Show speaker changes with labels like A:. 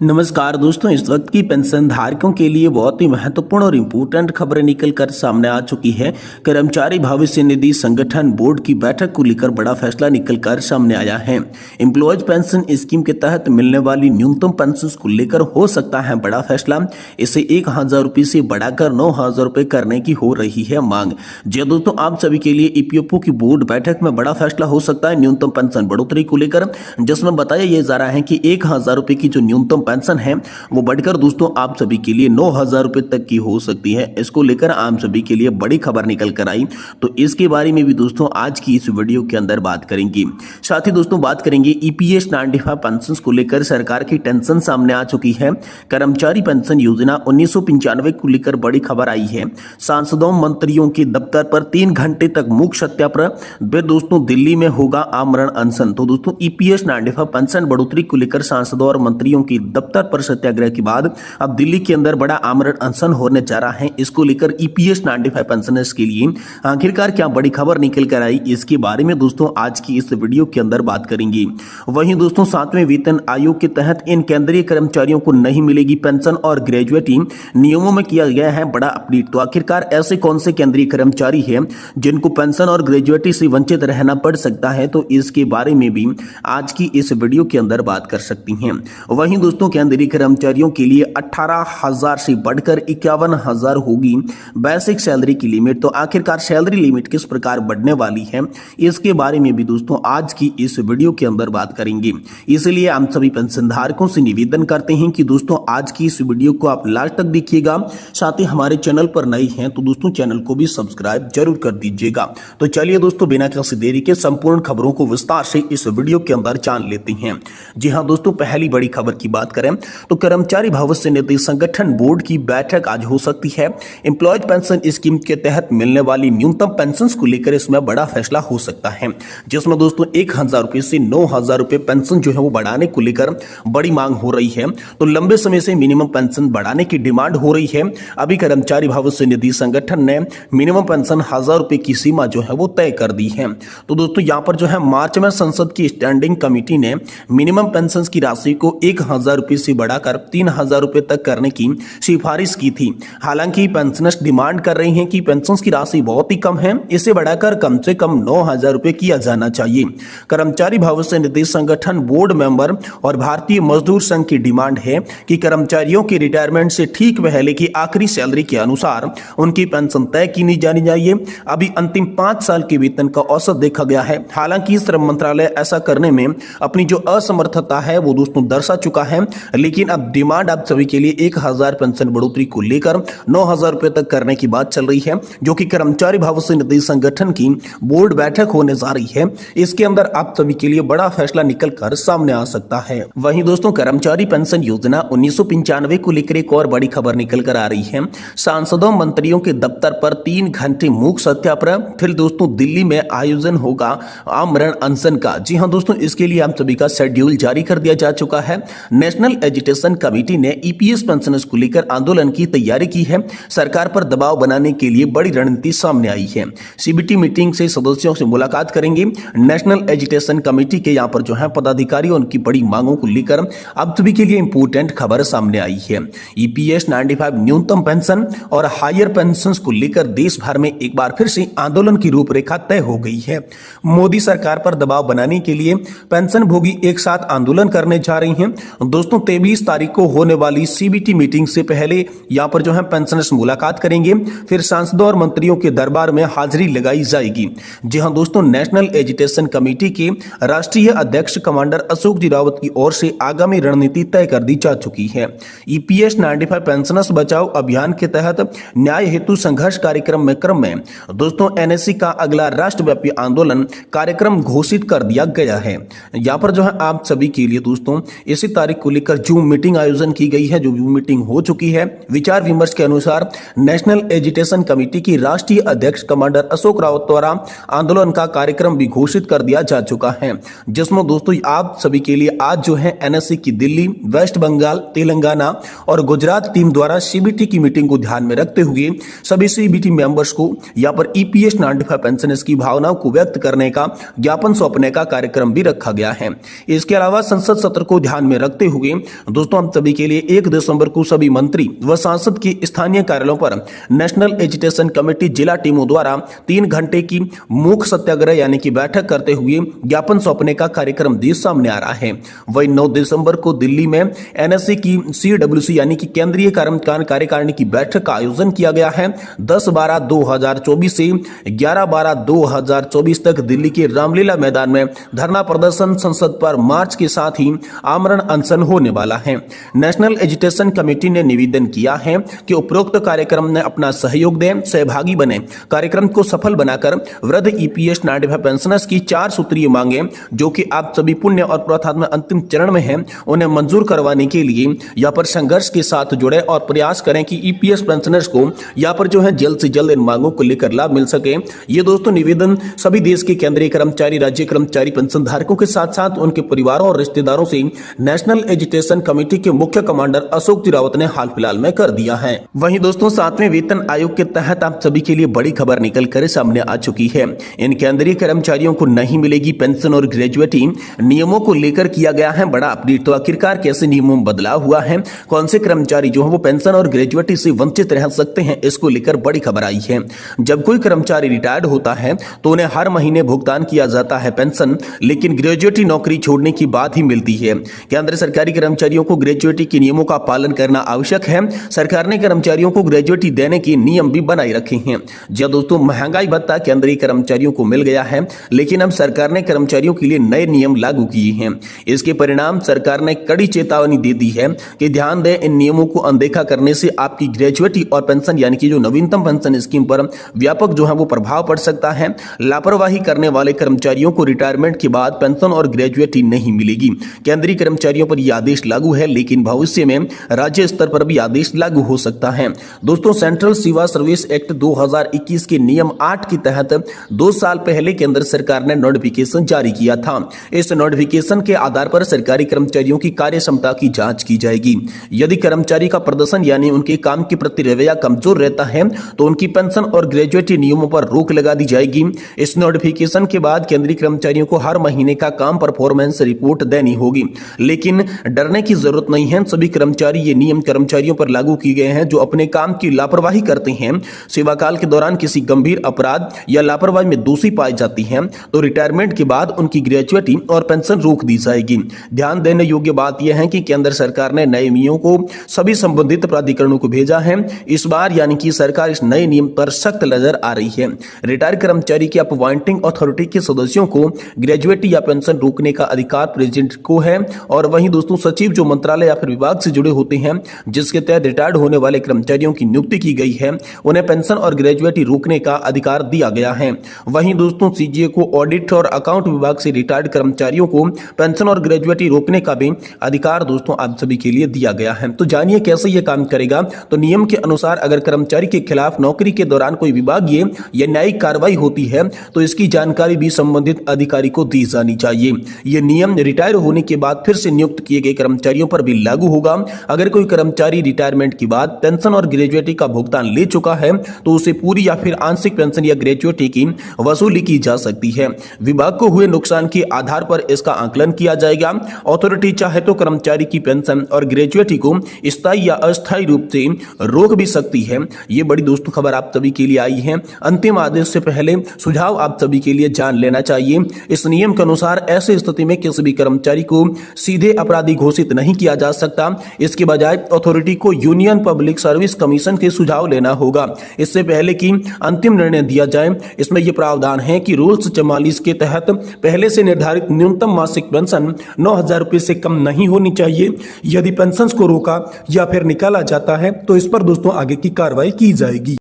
A: नमस्कार दोस्तों, इस वक्त की पेंशन धारकों के लिए बहुत ही महत्वपूर्ण और इम्पोर्टेंट खबरें निकलकर सामने आ चुकी है। कर्मचारी भविष्य निधि संगठन बोर्ड की बैठक को लेकर बड़ा फैसला निकलकर सामने आया है। एम्प्लॉयज पेंशन स्कीम के तहत मिलने वाली न्यूनतम पेंशन को लेकर हो सकता है बड़ा फैसला। इसे 1,000 रुपये से बढ़ाकर 9,000 रुपये करने की हो रही है मांग। जी दोस्तों, आप सभी के लिए ईपीएफओ की बोर्ड बैठक में बड़ा फैसला हो सकता है न्यूनतम पेंशन बढ़ोतरी को लेकर, जिसमें बताया यह जा रहा है कि 1,000 रुपये की जो न्यूनतम पेंशन है वो बढ़कर दोस्तों आप सभी के लिए 9,000 रुपए तक की हो सकती है। इसको लेकर आप सभी के लिए बड़ी खबर निकल कर आई, तो इसके बारे में भी दोस्तों आज की इस वीडियो के अंदर बात करेंगे। साथ ही दोस्तों बात करेंगे ईपीएस 95 पेंशन को लेकर सरकार की टेंशन सामने आ चुकी है। कर्मचारी पेंशन योजना 1995 को लेकर बड़ी खबर आई है। सांसदों मंत्रियों के दफ्तर पर 3 घंटे तक मूक सत्याग्रह, दोस्तों दिल्ली में होगा आमरण अनशन। तो दोस्तों ईपीएस 95 पेंशन बढ़ोतरी को लेकर सांसदों और मंत्रियों के दफ्तर पर सत्याग्रह के बाद अब दिल्ली के अंदर बड़ा आमरण अनशन होने जा रहा है। इसको लेकर ईपीएस 95 पेंशनर्स के लिए आखिरकार क्या बड़ी खबर निकल कर आई, इसके बारे में दोस्तों आज की इस वीडियो के अंदर बात करेंगे। वहीं दोस्तों 7वें वेतन आयोग के तहत इन केंद्रीय कर्मचारियों को नहीं मिलेगी पेंशन और ग्रेजुएटी नियमों में किया गया है बड़ा अपडेट। तो आखिरकार ऐसे कौन से केंद्रीय कर्मचारी हैं जिनको पेंशन और ग्रेजुएटी से वंचित रहना पड़ सकता है, तो इसके बारे में भी आज की इस वीडियो के अंदर बात कर सकती हैं। वहीं दोस्तों केंद्रीय कर्मचारियों के लिए 18,000 से बढ़कर 51,000 होगी बेसिक सैलरी की लिमिट। तो आखिरकार सैलरी लिमिट किस प्रकार बढ़ने वाली है, इसके बारे में भी दोस्तों आज की इस वीडियो के अंदर बात करेंगे। इसलिए हम सभी पेंशनधारकों से निवेदन करते हैं कि दोस्तों आज की इस वीडियो को आप लास्ट तक देखिएगा। साथ ही हमारे चैनल पर नए हैं तो दोस्तों चैनल को भी सब्सक्राइब जरूर कर दीजिएगा। तो चलिए दोस्तों बिना किसी देरी के संपूर्ण खबरों को विस्तार से इस वीडियो के अंदर जान लेते हैं। जी हाँ दोस्तों, पहली बड़ी खबर की बात करें तो कर्मचारी भविष्य निधि संगठन बोर्ड की बैठक आज हो सकती है। एम्प्लॉयज पेंशन स्कीम के तहत मिलने वाली न्यूनतम पेंशन को लेकर इसमें बड़ा फैसला हो सकता है, जिसमें दोस्तों 1,000 रुपए से 9,000 रुपए पेंशन जो है वो बढ़ाने को लेकर बड़ी मांग हो रही है। तो लंबे समय से मिनिमम पेंशन बढ़ाने की डिमांड हो रही है। अभी कर्मचारी भविष्य निधि संगठन ने मिनिमम पेंशन 1,000 रुपए की सीमा जो है वो तय कर दी है। तो दोस्तों यहाँ पर जो है मार्च में संसद की स्टैंडिंग कमेटी ने मिनिमम पेंशन की राशि को 1,000 रुपए से बढ़ाकर 3,000 रुपए तक करने की सिफारिश की थी। हालांकि पेंशनर्स डिमांड कर रहे हैं कि पेंशन की राशि बहुत ही कम है, इसे बढ़ाकर कम से कम 9,000 रुपए किया जाना चाहिए। कर्मचारी भविष्य निधि संगठन बोर्ड मेंबर और भारतीय मजदूर संघ की डिमांड है कि कर्मचारियों की रिटायरमेंट से ठीक पहले की आखिरी सैलरी के अनुसार उनकी पेंशन तय की नहीं जानी चाहिए। अभी अंतिम 5 साल के वेतन का औसत देखा गया है। हालांकि श्रम मंत्रालय ऐसा करने में अपनी जो असमर्थता है वो दोस्तों दर्शा चुका है, लेकिन अब डिमांड आप सभी के लिए 1,000 पेंशन बढ़ोतरी को लेकर 9,000 रुपए तक करने की बात चल रही है, जो कि कर्मचारी भविष्य निधि संगठन की बोर्ड बैठक होने जा रही है। इसके अंदर आप सभी के लिए बड़ा फैसला निकलकर सामने आ सकता है। वहीं दोस्तों कर्मचारी पेंशन योजना 1995 को लेकर एक और बड़ी खबर निकल कर आ रही है। सांसदों मंत्रियों के दफ्तर पर 3 घंटे मूक सत्याग्रह, फिर दोस्तों दिल्ली में आयोजन होगा आमरण अनशन का। जी हाँ दोस्तों, इसके लिए आप सभी का शेड्यूल जारी कर दिया जा चुका है। नेशनल एजुटेशन कमेटी ने ईपीएस पेंशनर्स को लेकर आंदोलन की तैयारी की है। सरकार पर दबाव बनाने के लिए बड़ी रणनीति सामने आई है। सीबीटी मीटिंग से सदस्यों से मुलाकात करेंगे। नेशनल एजुटेशन कमेटी के यहाँ पर जो है पदाधिकारी उनकी बड़ी मांगों को लेकर अब सभी के लिए इंपोर्टेंट खबर सामने आई है। ईपीएस 95 न्यूनतम पेंशन और हायर पेंशन को लेकर देश भर में एक बार फिर से आंदोलन की रूपरेखा तय हो गई है। मोदी सरकार पर दबाव बनाने के लिए पेंशन भोगी एक साथ आंदोलन करने जा रही हैं। दोस्तों 23 तारीख को होने वाली सीबीटी मीटिंग से पहले यहाँ पर जो है पेंशनर्स मुलाकात करेंगे, फिर सांसदों और मंत्रियों के दरबार में हाजिरी लगाई जाएगी। जी हाँ दोस्तों, नेशनल एजुटेशन कमेटी के राष्ट्रीय अध्यक्ष कमांडर अशोक जी रावत की ओर से आगामी रणनीति तय कर दी जा चुकी है। ईपीएस 95 पेंशनर्स बचाओ अभियान के तहत न्याय हेतु संघर्ष कार्यक्रम में दोस्तों एनएससी का अगला राष्ट्रव्यापी आंदोलन कार्यक्रम घोषित कर दिया गया है। यहाँ पर जो है आप सभी के लिए दोस्तों इसी तारीख को लेकर जूम मीटिंग आयोजन की गई है, जो जूम मीटिंग हो चुकी है। विचार विमर्श के अनुसार नेशनल एजुटेशन कमेटी की राष्ट्रीय अध्यक्ष कमांडर अशोक रावत द्वारा आंदोलन का कार्यक्रम भी घोषित कर दिया जा चुका है, जिसमें दोस्तों आप सभी के लिए आज जो है एनएससी की दिल्ली, वेस्ट बंगाल, तेलंगाना और गुजरात टीम द्वारा सीबीटी की मीटिंग को ध्यान में रखते हुए सभी सीबीटी मेंबर्स को यहाँ पर ईपीएस 95 पेंशनर्स की भावनाओं को व्यक्त करने का ज्ञापन सौंपने का कार्यक्रम भी रखा गया है। इसके अलावा संसद सत्र को ध्यान में रखते हुए होंगे। दोस्तों आप सभी के लिए 1 दिसंबर को सभी मंत्री व सांसद की स्थानीय कार्यालयों पर नेशनल एजुकेशन कमेटी जिला टीमों द्वारा 3 घंटे की मूक सत्याग्रह यानी कि बैठक करते हुए ज्ञापन सौंपने का कार्यक्रम भी सामने आ रहा है। वही 9 दिसंबर को दिल्ली में एनएससी की CWC यानी कि केंद्रीय कार्यकारिणी की बैठक का आयोजन किया गया है। 10/12/2024 से 11/12/2024 तक दिल्ली के रामलीला मैदान में धरना प्रदर्शन, संसद पर मार्च के साथ ही आमरण अनशन होने वाला है। नेशनल एजुकेशन कमेटी ने निवेदन किया है कि उपरोक्त कार्यक्रम में अपना सहयोग दें, सहभागी बने, कार्यक्रम को सफल बनाकर वृद्ध EPS 95 पेंशनर्स की 4 सूत्रीय मांगे जो कि आप सभी पुण्य और पुरुषार्थ में अंतिम चरण में हैं, उन्हें मंजूर करवाने के लिए यहाँ पर संघर्ष के साथ जुड़े और प्रयास करें कि EPS पेंशनर्स को यहाँ पर जो है जल्द से जल्द इन मांगों को लेकर लाभ मिल सके। ये दोस्तों निवेदन सभी देश के केंद्रीय कर्मचारी, राज्य कर्मचारी, पेंशन धारकों के साथ साथ उनके परिवारों और रिश्तेदारों से नेशनल एजुकेशन कमेटी के मुख्य कमांडर अशोक तिरावत ने हाल फिलहाल में कर दिया है। वहीं दोस्तों 7वें वेतन आयोग के तहत आप सभी के लिए बड़ी खबर निकल कर सामने आ चुकी है। इन केंद्रीय कर्मचारियों को नहीं मिलेगी पेंशन और ग्रेजुएटी, नियमों को लेकर किया गया है बड़ा अपडेट। तो आखिरकार कैसे नियमों में बदलाव हुआ है, कौन से कर्मचारी जो है वो पेंशन और ग्रेजुएटी से वंचित रह सकते हैं, इसको लेकर बड़ी खबर आई है। जब कोई कर्मचारी रिटायर्ड होता है तो उन्हें हर महीने भुगतान किया जाता है पेंशन, लेकिन ग्रेजुएटी नौकरी छोड़ने के बाद ही मिलती है। केंद्र सरकारी कर्मचारियों को ग्रेजुएटी के नियमों का पालन करना आवश्यक है। सरकार ने कर्मचारियों को ग्रेजुएटी देने के नियम भी बनाए रखे हैं। जी दोस्तों, महंगाई भत्ता केंद्रीय कर्मचारियों को मिल गया है, लेकिन अब सरकार ने कर्मचारियों के लिए नए नियम लागू किए हैं। इसके परिणाम सरकार ने कड़ी चेतावनी दे दी है कि ध्यान दें, इन नियमों को अनदेखा करने से आपकी ग्रेजुएटी और पेंशन यानी कि जो नवीनतम पेंशन स्कीम पर व्यापक जो है वो प्रभाव पड़ सकता है। लापरवाही करने वाले कर्मचारियों को रिटायरमेंट के बाद पेंशन और ग्रेजुएटी नहीं मिलेगी। केंद्रीय कर्मचारियों पर यह आदेश लागू है, लेकिन भविष्य में राज्य स्तर पर भी आदेश लागू हो सकता है। दोस्तों, सेंट्रल सिविल सर्विस एक्ट 2021 के नियम 8 के तहत 2 साल पहले केंद्र सरकार ने नोटिफिकेशन जारी किया था। इस नोटिफिकेशन के आधार पर सरकारी कर्मचारियों की कार्य क्षमता की जांच की जाएगी। यदि कर्मचारी का प्रदर्शन यानी उनके काम के प्रति रवैया कमजोर रहता है तो उनकी पेंशन और ग्रेजुएटी नियमों पर रोक लगा दी जाएगी। इस नोटिफिकेशन के बाद केंद्रीय कर्मचारियों को हर महीने का काम परफॉर्मेंस रिपोर्ट देनी होगी, लेकिन डरने की जरूरत नहीं है। सभी कर्मचारी ये नियम कर्मचारियों पर लागू किए गए हैं जो अपने काम की लापरवाही करते हैं, सेवाकाल के दौरान किसी गंभीर अपराध या लापरवाही में दोषी पाई जाती हैं तो रिटायरमेंट के बाद उनकी ग्रेजुएटी और पेंशन रोक दी जाएगी। ध्यान देने योग्य बात यह है कि केंद्र सरकार ने नए नियमों को सभी संबंधित प्राधिकरणों को भेजा है। इस बार यानी कि सरकार इस नए नियम पर सख्त नजर आ रही है। रिटायर कर्मचारी की अपॉइंटिंग अथॉरिटी के सदस्यों को ग्रेजुएटी या पेंशन रोकने का अधिकार प्रेसिडेंट को है, और वहीं दोस्तों सचिव जो मंत्रालय या फिर विभाग से जुड़े होते हैं जिसके तहत रिटायर्ड होने वाले कर्मचारियों की नियुक्ति की गई है, उन्हें पेंशन और ग्रेजुएटी रोकने का अधिकार दिया गया है। वहीं दोस्तों CGA को ऑडिट और अकाउंट विभाग से रिटायर्ड कर्मचारियों को पेंशन और ग्रेजुएटी रोकने का भी अधिकार दोस्तों आप सभी के लिए दिया गया है। तो जानिए कैसे यह काम करेगा। तो नियम के अनुसार अगर कर्मचारी के खिलाफ नौकरी के दौरान कोई विभागीय या न्यायिक कार्रवाई होती है तो इसकी जानकारी भी संबंधित अधिकारी को दी जानी चाहिए। यह नियम रिटायर होने के बाद फिर से नियुक्त किए गए कर्मचारियों पर भी लागू होगा। अगर कोई कर्मचारी रिटायरमेंट के बाद पेंशन और ग्रेजुएटी का भुगतान ले चुका है तो उसे पूरी या फिर आंशिक पेंशन या ग्रेजुएटी की वसूली की जा सकती है। विभाग को हुए नुकसान के आधार पर इसका आकलन किया जाएगा। अथॉरिटी चाहे तो कर्मचारी की पेंशन और ग्रेजुएटी को स्थायी या अस्थायी रूप से रोक भी सकती है। ये बड़ी दोस्तों खबर आप सभी के लिए आई है। अंतिम आदेश से पहले सुझाव आप सभी के लिए जान लेना चाहिए। इस नियम के अनुसार ऐसी स्थिति में किसी भी कर्मचारी को सीधे अपराधी घोषित नहीं किया जा सकता। इसके बजाय अथॉरिटी को यूनियन पब्लिक सर्विस कमीशन के सुझाव लेना होगा इससे पहले कि अंतिम निर्णय दिया जाए। इसमें यह प्रावधान है कि रूल्स 44 के तहत पहले से निर्धारित न्यूनतम मासिक पेंशन 9,000 रुपए से कम नहीं होनी चाहिए। यदि पेंशन को रोका या फिर निकाला जाता है तो इस पर दोस्तों आगे की कार्रवाई की जाएगी।